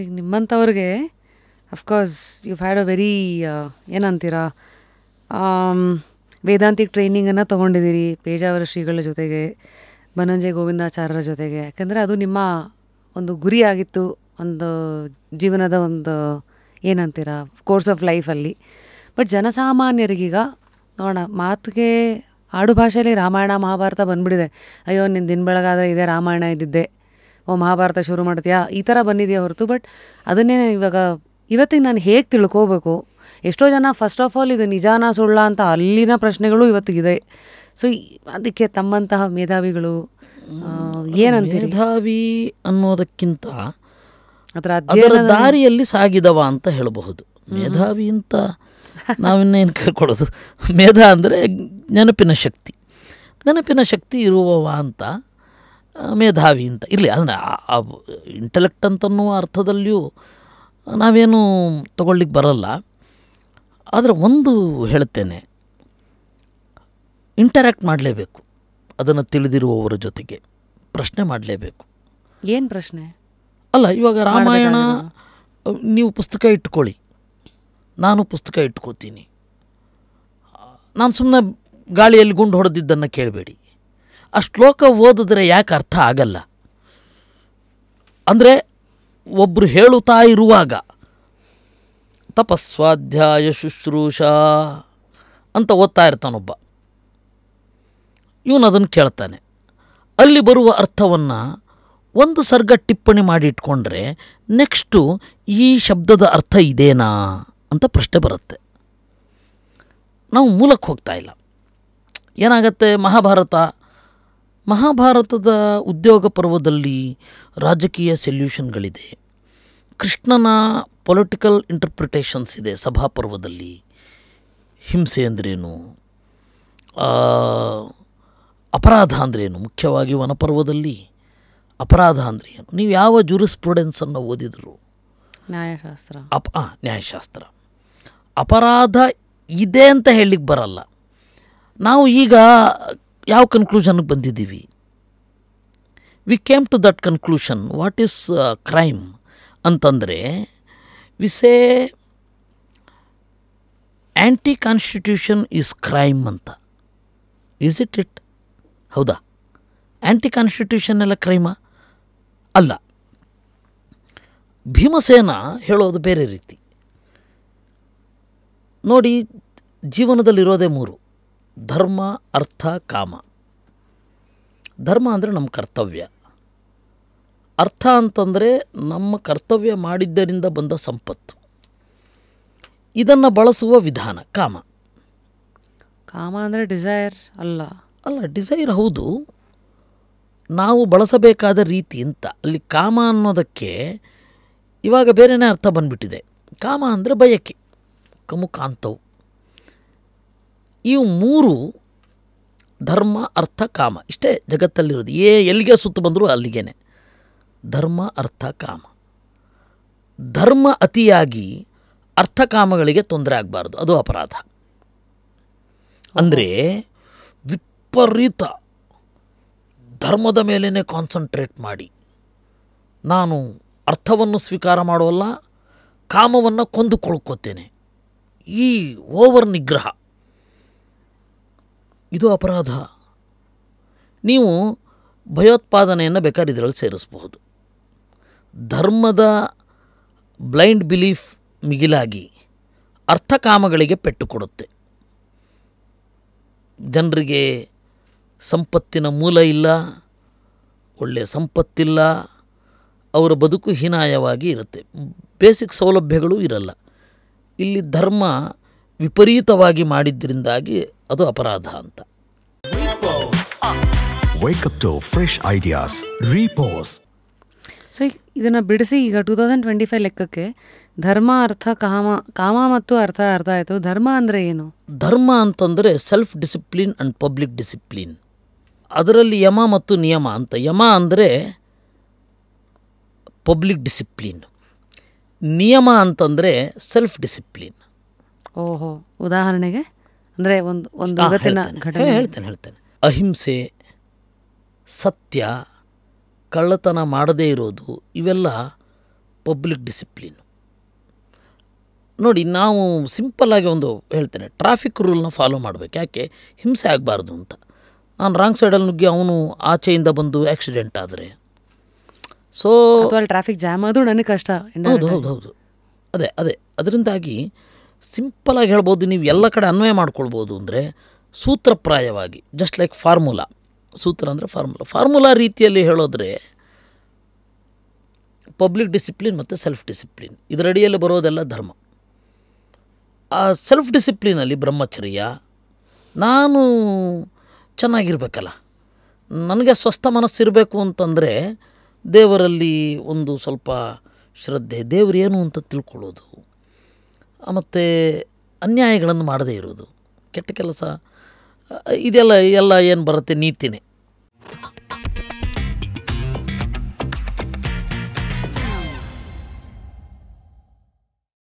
ಈಗ ನಿಮ್ಮಂಥವ್ರಿಗೆ of course you had a very ಏನಂತೀರಾ ವೇದಾಂತಿಕ್ ಟ್ರೈನಿಂಗನ್ನು ತೊಗೊಂಡಿದ್ದೀರಿ ಪೇಜಾವರ ಶ್ರೀಗಳ ಜೊತೆಗೆ, ಬನಂಜೆ ಗೋವಿಂದಾಚಾರ್ಯರ ಜೊತೆಗೆ. ಯಾಕಂದರೆ ಅದು ನಿಮ್ಮ ಒಂದು ಗುರಿ ಆಗಿತ್ತು, ಒಂದು ಜೀವನದ ಒಂದು ಏನಂತೀರಾ ಕೋರ್ಸ್ ಆಫ್ ಲೈಫಲ್ಲಿ. ಬಟ್ ಜನಸಾಮಾನ್ಯರಿಗೀಗ ನೋಡೋಣ, ಮಾತಿಗೆ ಆಡು ಭಾಷೆಯಲ್ಲಿ ರಾಮಾಯಣ ಮಹಾಭಾರತ ಬಂದುಬಿಡಿದೆ. ಅಯ್ಯೋ ನಿನ್ನ ದಿನ ಬೆಳಗಾದರೆ ಇದೇ ರಾಮಾಯಣ ಇದ್ದಿದ್ದೆ, ಓ ಮಹಾಭಾರತ ಶುರು ಮಾಡ್ತೀಯಾ, ಈ ಥರ ಬಂದಿದೆಯಾ ಹೊರತು. ಬಟ್ ಅದನ್ನೇ ಇವತ್ತಿಗೆ ನಾನು ಹೇಗೆ ತಿಳ್ಕೋಬೇಕು? ಎಷ್ಟೋ ಜನ ಫಸ್ಟ್ ಆಫ್ ಆಲ್ ಇದು ನಿಜಾನ ಸುಳ್ಳ ಅಂತ ಅಲ್ಲಿನ ಪ್ರಶ್ನೆಗಳು ಇವತ್ತಿಗಿದೆ. ಸೊ ಅದಕ್ಕೆ ತಮ್ಮಂತಹ ಮೇಧಾವಿಗಳು ಏನಂತೀರಿ? ಮೇಧಾವಿ ಅನ್ನೋದಕ್ಕಿಂತ ಅದರ ದಾರಿಯಲ್ಲಿ ಸಾಗಿದವ ಅಂತ ಹೇಳಬಹುದು. ಮೇಧಾವಿ ಅಂತ ನಾವಿನ್ನೇನು ಕರ್ಕೊಳ್ಳೋದು? ಮೇಧ ಅಂದರೆ ನೆನಪಿನ ಶಕ್ತಿ ಇರುವವ ಅಂತ ಮೇಧಾವಿ ಅಂತ ಇರಲಿ. ಅದನ್ನು ಇಂಟೆಲೆಕ್ಟ್ ಅಂತನ್ನುವ ಅರ್ಥದಲ್ಲಿಯೂ ನಾವೇನು ತಗೊಳ್ಳಿಕ್ಕೆ ಬರಲ್ಲ. ಆದರೆ ಒಂದು ಹೇಳ್ತೇನೆ, ಇಂಟರ್ಯಾಕ್ಟ್ ಮಾಡಲೇಬೇಕು. ಅದನ್ನು ತಿಳಿದಿರುವವರ ಜೊತೆಗೆ ಪ್ರಶ್ನೆ ಮಾಡಲೇಬೇಕು. ಏನು ಪ್ರಶ್ನೆ? ಅಲ್ಲ, ಇವಾಗ ರಾಮಾಯಣ ನೀವು ಪುಸ್ತಕ ಇಟ್ಕೊಳ್ಳಿ, ನಾನು ಪುಸ್ತಕ ಇಟ್ಕೋತೀನಿ. ನಾನು ಸುಮ್ಮನೆ ಗಾಳಿಯಲ್ಲಿ ಗುಂಡು ಹೊಡೆದಿದ್ದನ್ನು ಕೇಳಬೇಡಿ. ಆ ಶ್ಲೋಕ ಓದಿದ್ರೆ ಯಾಕೆ ಅರ್ಥ ಆಗಲ್ಲ ಅಂದರೆ, ಒಬ್ಬರು ಹೇಳುತ್ತಾ ಇರುವಾಗ ತಪಸ್ವಾಧ್ಯಾಯ ಶುಶ್ರೂಷಾ ಅಂತ ಓದ್ತಾ ಇರ್ತಾನೊಬ್ಬ, ಇವನು ಅದನ್ನು ಕೇಳ್ತಾನೆ. ಅಲ್ಲಿ ಬರುವ ಅರ್ಥವನ್ನು ಒಂದು ಸರ್ಗ ಟಿಪ್ಪಣಿ ಮಾಡಿ ಇಟ್ಕೊಂಡ್ರೆ ನೆಕ್ಸ್ಟು ಈ ಶಬ್ದದ ಅರ್ಥ ಇದೇನಾ ಅಂತ ಪ್ರಶ್ನೆ ಬರುತ್ತೆ. ನಾವು ಮೂಲಕ್ಕೆ ಹೋಗ್ತಾ ಇಲ್ಲ. ಏನಾಗತ್ತೆ, ಮಹಾಭಾರತದ ಉದ್ಯೋಗ ಪರ್ವದಲ್ಲಿ ರಾಜಕೀಯ ಸೊಲ್ಯೂಷನ್ಗಳಿದೆ. ಕೃಷ್ಣನ ಪೊಲಿಟಿಕಲ್ ಇಂಟರ್ಪ್ರಿಟೇಷನ್ಸ್ ಇದೆ ಸಭಾಪರ್ವದಲ್ಲಿ. ಹಿಂಸೆ ಅಂದ್ರೇನು, ಅಪರಾಧ ಅಂದ್ರೇನು, ಮುಖ್ಯವಾಗಿ ವನಪರ್ವದಲ್ಲಿ ಅಪರಾಧ ಅಂದರೆ ಏನು? ನೀವು ಯಾವ ಜೂರಿಸ್ಪ್ರುಡೆನ್ಸನ್ನು ಓದಿದ್ರು? ನ್ಯಾಯಶಾಸ್ತ್ರ. ಅಪರಾಧ ಇದೆ ಅಂತ ಹೇಳಲಿಕ್ಕೆ ಬರಲ್ಲ. ನಾವು ಈಗ ಯಾವ ಕನ್ಕ್ಲೂಷನ್ಗೆ ಬಂದಿದ್ದೀವಿ? We came to that conclusion. What is crime ಅಂತಂದರೆ, we say anti constitution is crime ಅಂತ. Is it? ಹೌದಾ? ಆ್ಯಂಟಿ ಕಾನ್ಸ್ಟಿಟ್ಯೂಷನ್ ಎಲ್ಲ ಕ್ರೈಮಾ? ಅಲ್ಲ. ಭೀಮಸೇನ ಹೇಳೋದು ಬೇರೆ ರೀತಿ. ನೋಡಿ, ಜೀವನದಲ್ಲಿರೋದೇ ಮೂರು: ಧರ್ಮ, ಅರ್ಥ, ಕಾಮ. ಧರ್ಮ ಅಂದರೆ ನಮ್ಮ ಕರ್ತವ್ಯ. ಅರ್ಥ ಅಂತಂದರೆ ನಮ್ಮ ಕರ್ತವ್ಯ ಮಾಡಿದ್ದರಿಂದ ಬಂದ ಸಂಪತ್ತು, ಇದನ್ನು ಬಳಸುವ ವಿಧಾನ. ಕಾಮ ಅಂದರೆ ಡಿಸೈರ್ ಅಲ್ಲ. ಡಿಸೈರ್ ಹೌದು, ನಾವು ಬಳಸಬೇಕಾದ ರೀತಿ ಅಂತ. ಅಲ್ಲಿ ಕಾಮ ಅನ್ನೋದಕ್ಕೆ ಇವಾಗ ಬೇರೆಯೇ ಅರ್ಥ ಬಂದ್ಬಿಟ್ಟಿದೆ. ಕಾಮ ಅಂದರೆ ಬಯಕೆ, ಕಮುಕಾಂತವು. ಇವು ಮೂರು, ಧರ್ಮ, ಅರ್ಥ, ಕಾಮ, ಇಷ್ಟೇ ಜಗತ್ತಲ್ಲಿರೋದು. ಎಲ್ಲಿಗೆ ಸುತ್ತು ಬಂದರೂ ಅಲ್ಲಿಗೇನೆ. ಧರ್ಮ, ಅರ್ಥ, ಕಾಮ. ಧರ್ಮ ಅತಿಯಾಗಿ ಅರ್ಥಕಾಮಗಳಿಗೆ ತೊಂದರೆ ಆಗಬಾರ್ದು, ಅದು ಅಪರಾಧ. ಅಂದರೆ ವಿಪರೀತ ಧರ್ಮದ ಮೇಲೇ ಕಾನ್ಸಂಟ್ರೇಟ್ ಮಾಡಿ ನಾನು ಅರ್ಥವನ್ನು ಸ್ವೀಕಾರ ಮಾಡೋಲ್ಲ, ಕಾಮವನ್ನು ಕೊಂದುಕೊಳ್ಕೋತೇನೆ, ಈ ಓವರ್ ನಿಗ್ರಹ, ಇದು ಅಪರಾಧ. ನೀವು ಭಯೋತ್ಪಾದನೆಯನ್ನು ಬೇಕಾದ್ರೆ ಇದರಲ್ಲಿ ಸೇರಿಸಬಹುದು. ಧರ್ಮದ ಬ್ಲೈಂಡ್ ಬಿಲೀಫ್ ಮಿಗಿಲಾಗಿ ಅರ್ಥಕಾಮಗಳಿಗೆ ಪೆಟ್ಟು ಕೊಡುತ್ತೆ. ಜನರಿಗೆ ಸಂಪತ್ತಿನ ಮೂಲ ಇಲ್ಲ, ಒಳ್ಳೆಯ ಸಂಪತ್ತಿಲ್ಲ, ಅವರ ಬದುಕು ಹೀನಾಯವಾಗಿ ಇರುತ್ತೆ, ಬೇಸಿಕ್ ಸೌಲಭ್ಯಗಳು ಇರಲ್ಲ. ಇಲ್ಲಿ ಧರ್ಮ ವಿಪರೀತವಾಗಿ ಮಾಡಿದ್ದರಿಂದಾಗಿ ಅದು ಅಪರಾಧ ಅಂತ. Wake up to fresh ideas. Repose. So ಇದನ್ನು ಬಿಡಿಸಿ ಈಗ 2025 ಲೆಕ್ಕಕ್ಕೆ ಧರ್ಮ, ಅರ್ಥ, ಕಾಮ ಮತ್ತು ಅರ್ಥ ಆಯಿತು. ಧರ್ಮ ಅಂದರೆ ಏನು? ಧರ್ಮ ಅಂತಂದರೆ self discipline and public discipline. ಅದರಲ್ಲಿ ಯಮ ಮತ್ತು ನಿಯಮ ಅಂತ. ಯಮ ಅಂದರೆ ಪಬ್ಲಿಕ್ ಡಿಸಿಪ್ಲಿನ್, ನಿಯಮ ಅಂತಂದರೆ ಸೆಲ್ಫ್ ಡಿಸಿಪ್ಲಿನ್. ಓಹೋ, ಉದಾಹರಣೆಗೆ ಅಂದರೆ ಒಂದು ಇವತ್ತಿನ ಘಟನೆ ಹೇಳ್ತೇನೆ. ಅಹಿಂಸೆ, ಸತ್ಯ, ಕಳ್ಳತನ ಮಾಡದೇ ಇರೋದು, ಇವೆಲ್ಲ ಪಬ್ಲಿಕ್ ಡಿಸಿಪ್ಲಿನ್. ನೋಡಿ, ನಾವು ಸಿಂಪಲ್ಲಾಗಿ ಒಂದು ಹೇಳ್ತೇನೆ, ಟ್ರಾಫಿಕ್ ರೂಲ್ನ ಫಾಲೋ ಮಾಡಬೇಕು. ಯಾಕೆ? ಹಿಂಸೆ ಆಗಬಾರ್ದು ಅಂತ. ನಾನು ರಾಂಗ್ ಸೈಡಲ್ಲಿ ನುಗ್ಗಿ ಅವನು ಆಚೆಯಿಂದ ಬಂದು ಆಕ್ಸಿಡೆಂಟ್ ಆದರೆ, ಸೊ ಟ್ರಾಫಿಕ್ ಜಾಮ್ ಆದರೂ ನನಗೆ ಕಷ್ಟ. ಹೌದು. ಅದೇ ಅದರಿಂದಾಗಿ ಸಿಂಪಲಾಗಿ ಹೇಳ್ಬೋದು, ನೀವು ಎಲ್ಲ ಕಡೆ ಅನ್ವಯ ಮಾಡ್ಕೊಳ್ಬೋದು. ಅಂದರೆ ಸೂತ್ರಪ್ರಾಯವಾಗಿ, ಜಸ್ಟ್ ಲೈಕ್ ಫಾರ್ಮುಲಾ. ಸೂತ್ರ ಅಂದರೆ ಫಾರ್ಮುಲಾ ರೀತಿಯಲ್ಲಿ ಹೇಳೋದ್ರೆ ಪಬ್ಲಿಕ್ ಡಿಸಿಪ್ಲಿನ್ ಮತ್ತು ಸೆಲ್ಫ್ ಡಿಸಿಪ್ಲಿನ್ ಇದರಡಿಯಲ್ಲಿ ಬರೋದೆಲ್ಲ ಧರ್ಮ. ಆ ಸೆಲ್ಫ್ ಡಿಸಿಪ್ಲಿನಲ್ಲಿ ಬ್ರಹ್ಮಚರ್ಯ, ನಾನು ಚೆನ್ನಾಗಿರ್ಬೇಕಲ್ಲ, ನನಗೆ ಸ್ವಸ್ಥ ಮನಸ್ಸಿರಬೇಕು ಅಂತಂದರೆ ದೇವರಲ್ಲಿ ಒಂದು ಸ್ವಲ್ಪ ಶ್ರದ್ಧೆ, ದೇವರೇನು ಅಂತ ತಿಳ್ಕೊಳ್ಳೋದು, ಮತ್ತು ಅನ್ಯಾಯಗಳನ್ನು ಮಾಡದೇ ಇರೋದು, ಕೆಟ್ಟ ಕೆಲಸ, ಇದೆಲ್ಲ ಏನು ಬರುತ್ತೆ, ನೀತಿನೇ.